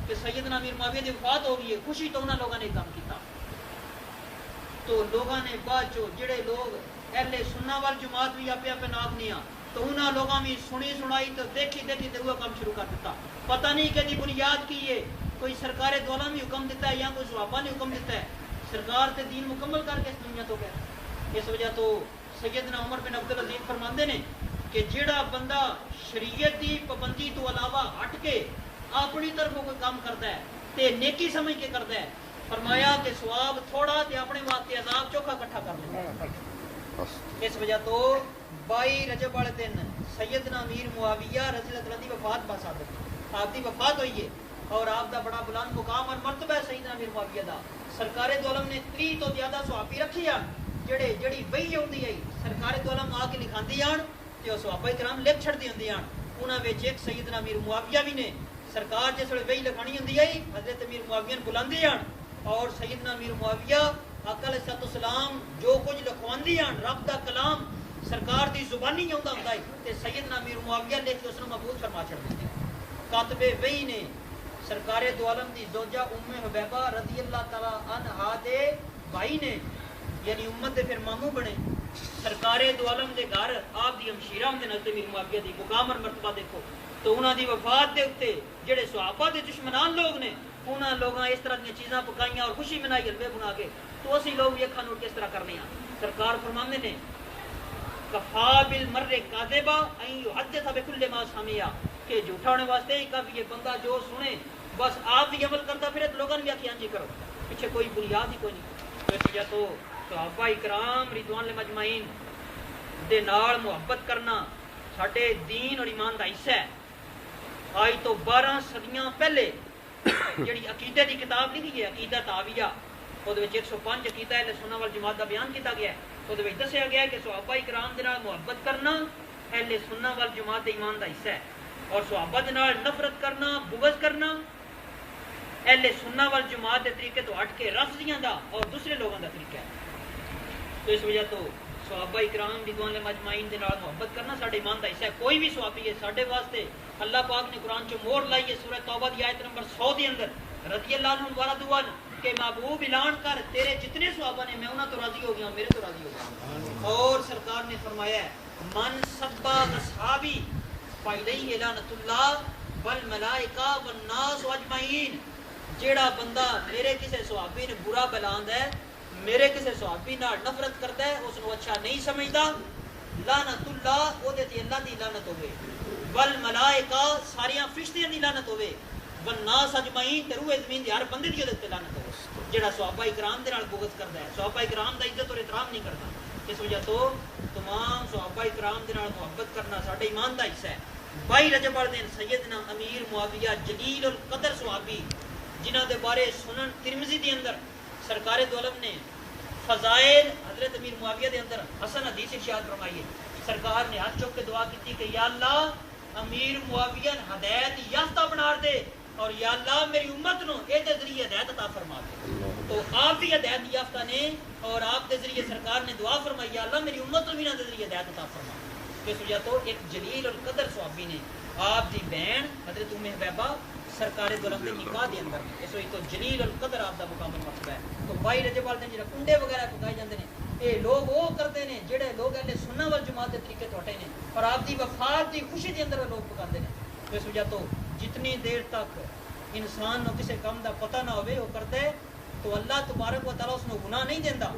کہ سیدنا امیر معاویہ دی وفات ہو گئی ہے خوشی تو انہاں لوگاں نے کام کیتا تو لوگاں نے بعد چو جڑے لوگ اہل سنہ وال جماعت بھی آپ پہ ناک نہیں آ تو انہاں لوگاں بھی سنی سنائی تو دیکھی دیکھی تے وہ کام شروع کر دیتا پتہ نہیں کہ دی بنیاد کی ہے کوئی سرکار دو عالم نے حکم دیتا ہے یا کوئی صحابہ نے حکم دیتا ہے سرکار تے دین مکمل کر کے اس دنیا تو گئے اس وجہ تو سیدنا عمر بن عبد العزیز فرماندے نے کہ جڑا بندہ شریعت دی پابندی تو علاوہ ہٹ کے اپنی طرف کوئی کام کرتا ہے تے نیکی سمجھ کے کرتا ہے فرمایا کہ ثواب تھوڑا تے اپنے واسطے عذاب چوکھا اکٹھا کر لیتا اس وجہ تو 22 رجب والے دن سیدنا امیر معاویہ رضی اللہ عنہ دی وفات با ثابت آپ دی وفات ہوئی ہے اور آپ دا بڑا بلند مقام اور مرتبہ ہے سیدنا امیر معاویہ دا سرکار دو عالم نے 30 تو زیادہ صحابی رکھی ہیں جڑی وہی ہوندی ہے سرکار دو عالم آ کے لکھاندی ہیں تے صحابہ کرام لکھ چھڑدی ہوندی ہیں انہاں وچ ایک سیدنا امیر معاویہ بھی نے سرکار جس ویلے وہی لکھانی ہوندی ہے حضرت امیر معاویہ نے بلاندی ہیں اور سیدنا امیر معاویہ آقا علیہ السلام جو کچھ لکھواندی ہیں رب دا کلام سرکار دی زبانی ہوندا ہوندا ہے تے سیدنا امیر معاویہ لکھ کے اس نوں مقبول فرما چھڑدے ہیں کاتب وہی نے سرکار دو عالم دی زوجہ ام حبیبہ رضی اللہ تعالی عنہا دے بھائی نے یعنی امت دے پھر ماموں بنے سرکار دو عالم دے گھر آپ دی ہمشیرہ ہوں دے نزد امیر معاویہ دی مقام اور مرتبہ دیکھو تو انہاں دی وفات دے اتے جڑے صحابہ دے دشمنان لوگ نے انہاں لوگاں اس طرح دی چیزاں پکائیاں اور خوشی منائی حلوے بنا کے تو اسی لوگ یہ کھان اٹھ کے اس طرح کرنے ہیں سرکار فرماندے نے کفا بالمر کاذبا ان یحدث بكل ما سمع کہ جھوٹا ہونے واسطے ہی کافی یہ بندہ جو سنے بس آپ بھی عمل کرتا پھر لوگوں نے بھی آخیا جی کرو پیچھے کوئی بنیاد ہی کوئی نہیں تو اس وجہ تو صحابہ اکرام رضوان اللہ مجمعین دے نال محبت کرنا ساڈے دین اور ایمان دا حصہ ہے آج تو 12 صدیاں پہلے جڑی عقیدے دی کتاب لکھی ہے عقیدہ تاویہ وہ 105 عقیدہ اہل سنہ والجماعت دا بیان کیتا گیا ہے وہ دسیا گیا ہے کہ صحابہ اکرام دے نال محبت کرنا اہل سنہ والجماعت دے ایمان دا حصہ ہے اور صحابہ دے نال نفرت کرنا بغض کرنا اہل سنہ والجماعت دے طریقے تو ہٹ کے رافضیاں دا اور دوسرے لوگوں دا طریقہ ہے تو اس وجہ تو صحابہ اکرام رضوان اللہ مجمعین دے نال محبت کرنا ساڈے ایمان دا حصہ ہے کوئی بھی صحابی ہے ساڈے واسطے اللہ پاک نے قرآن چ مہر لائی ہے سورہ توبہ دی آیت نمبر 100 دے اندر رضی اللہ عنہ ورضوان کہ محبوب اعلان کر تیرے جتنے صحابہ نے میں انہاں تو راضی ہو گیا میرے تو راضی ہو گیا اور سرکار نے فرمایا ہے من سبا اصحابی فعلیہ لعنت اللہ والملائکہ والناس اجمعین جیڑا بندہ میرے کسی صحابی نے برا بلاند ہے میرے کسی صحابی نال نفرت کرتا ہے اس نو اچھا نہیں سمجھدا لعنت اللہ او دے تے اللہ دی لعنت ہوے والملائکہ ساریاں فرشتیاں دی لعنت ہوے والناس اجمعین تے روح زمین دی ہر بندے دی تے لعنت ہوے جیڑا صحابہ اکرام دے نال بغض کردا ہے صحابہ اکرام دا عزت اور احترام نہیں کرتا اس وجہ تو تمام صحابہ اکرام دے نال محبت کرنا ساڈے ایمان دا حصہ ہے 22 رجب والے دن سیدنا امیر معاویہ جلیل القدر صحابی جنہاں دے بارے سنن ترمذی دے اندر سرکار دو عالم نے فضائل حضرت امیر معاویہ دے اندر حسن حدیث ارشاد فرمائی ہے سرکار نے ہاتھ چوک کے دعا کی کہ یا اللہ امیر معاویہ ہدایت یافتہ بنا دے اور یا اللہ میری امت نو اے دے ذریعے ہدایت عطا فرما دے تو آپ بھی ہدایت یافتہ نے اور آپ دے ذریعے سرکار نے دعا فرمائی یا اللہ میری امت نو بھی نہ دے ذریعے ہدایت عطا فرما اس وجہ تو ایک جلیل القدر صحابی نے آپ دی بہن حضرت ام حبیبہ سرکار دو عالم دے نکاح دے اندر اس وجہ تو جلیل القدر آپ دا مقام مرتبہ ہے تو 22 رجب والے دن جڑا کنڈے وغیرہ پکائے جاندے نے اے لوگ وہ کرتے ہیں جڑے لوگ اہل سنہ والجماعت دے طریقے تو ہٹے نے اور آپ دی وفات دی خوشی دے اندر لوگ پکاندے نے اس وجہ تو جتنی دیر تک انسان نو کسی کام دا پتہ نہ ہوئے وہ کرتا ہے تو اللہ تبارک و تعالی اس نو گناہ نہیں دیندا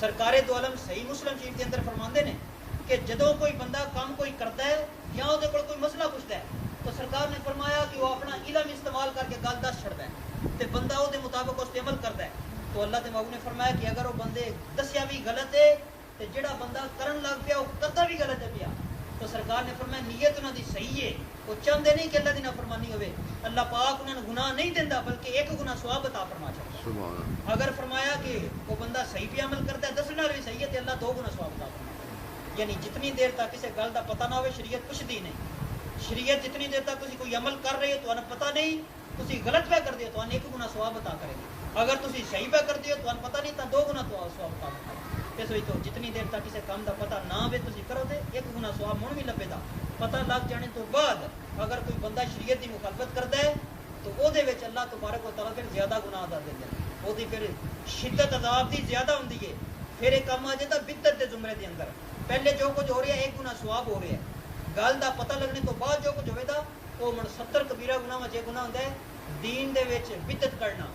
سرکار دو عالم صحیح مسلم شریف کے اندر فرماندے نے کہ جدوں کوئی بندہ کام کوئی کرتا ہے یا وہ کوئی مسئلہ پوچھتا ہے تو سرکار نے فرمایا کہ وہ اپنا علم استعمال کر کے گل دس چھڑتا ہے تے بندہ وہ مطابق اس عمل کرتا ہے تو اللہ کے محبوب نے فرمایا کہ اگر وہ بندے دسیا بھی غلط ہے تو جڑا بندہ کرن لگ پیا وہ کرتا بھی غلط ہے پیا تو سرکار نے فرمایا نیت انہاں دی صحیح ہے وہ چاہتے نہیں کہ اللہ دی نافرمانی ہوئے اللہ پاک انہوں نے گناہ نہیں دینا بلکہ ایک گناہ ثواب عطا فرما چھڑتا اگر فرمایا کہ وہ بندہ صحیح پہ عمل کرتا ہے دسنا بھی صحیح ہے تو اللہ 2 گنا ثواب عطا فرما یعنی جتنی دیر تک کسی گل کا پتہ نہ ہو شریعت پوچھتی نہیں. شریعت جتنی دیر تک تسی کوئی عمل کر رہے ہو تو انہیں پتہ نہیں, تسی غلط پہ کر دے تو انہیں 1 گنا ثواب عطا کرے گی. اگر تسی صحیح پہ کر دیو تو انہیں پتہ نہیں تو 2 گنا ثواب عطا کرے گی. اس وجہ تو جتنی دیر تک کسی کام کا پتہ نہ ہو تسی کرو دے 1 گنا ثواب ہون بھی لبے دا. پتہ لگ جانے تو بعد اگر کوئی بندہ شریعت کی مخالفت کرتا ہے تو وہ اللہ تبارک و تعالیٰ پھر زیادہ گناہ ادا دے دیں, وہ پھر شدت عذاب دی زیادہ ہوندی ہے. پھر ایک کام آ جاتا بدعت دے زمرے دے اندر. پہلے جو کچھ ہو رہا ہے 1 گنا ثواب ہو رہا ہے, گل دا پتہ لگنے تو بعد جو کچھ ہوئے دا وہ 70 کبیرہ گناہ میں 6 گناہ ہوتا ہے. دین دے وچ بدعت کرنا,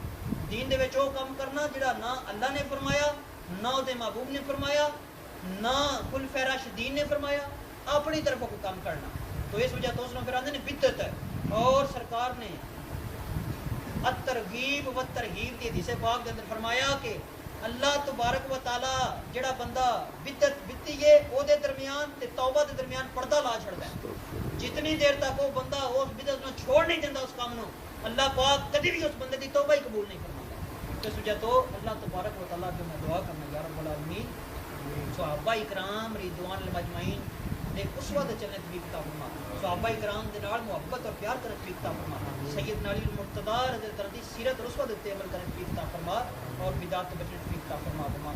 دین دے وچ وہ کام کرنا جڑا نہ اللہ نے فرمایا, نہ وہ محبوب نے فرمایا, نہ خلفائے راشدین نے فرمایا, اپنی طرف کوئی کام کرنا. تو اس وجہ تو اس نے پھر آندے نے بدعت ہے. اور سرکار نے الترغیب و ترہیب کی حدیث پاک کے اندر فرمایا کہ اللہ تبارک و تعالی جڑا بندہ بدعت بتی ہے او دے درمیان تے توبہ دے درمیان پردہ لا چھڑدا ہے. جتنی دیر تک وہ بندہ اس بدعت نو چھوڑ نہیں دیندا اس کام نو, اللہ پاک کبھی بھی اس بندے دی توبہ ہی قبول نہیں فرماتا. اس وجہ تو اللہ تبارک و تعالی کے میں دعا کرنا یا رب العالمین صحابہ کرام رضوان المجمعین نے اسوہ دے چلنے توفیق عطا فرما, صحابہ کرام دے نال محبت اور پیار کرنے توفیق عطا فرما, سیدنا علی المرتضیٰ رضی اللہ عنہ دی سیرت اور اسوہ دے عمل کرنے توفیق عطا فرما, اور بدعت تو بچنے توفیق عطا فرما.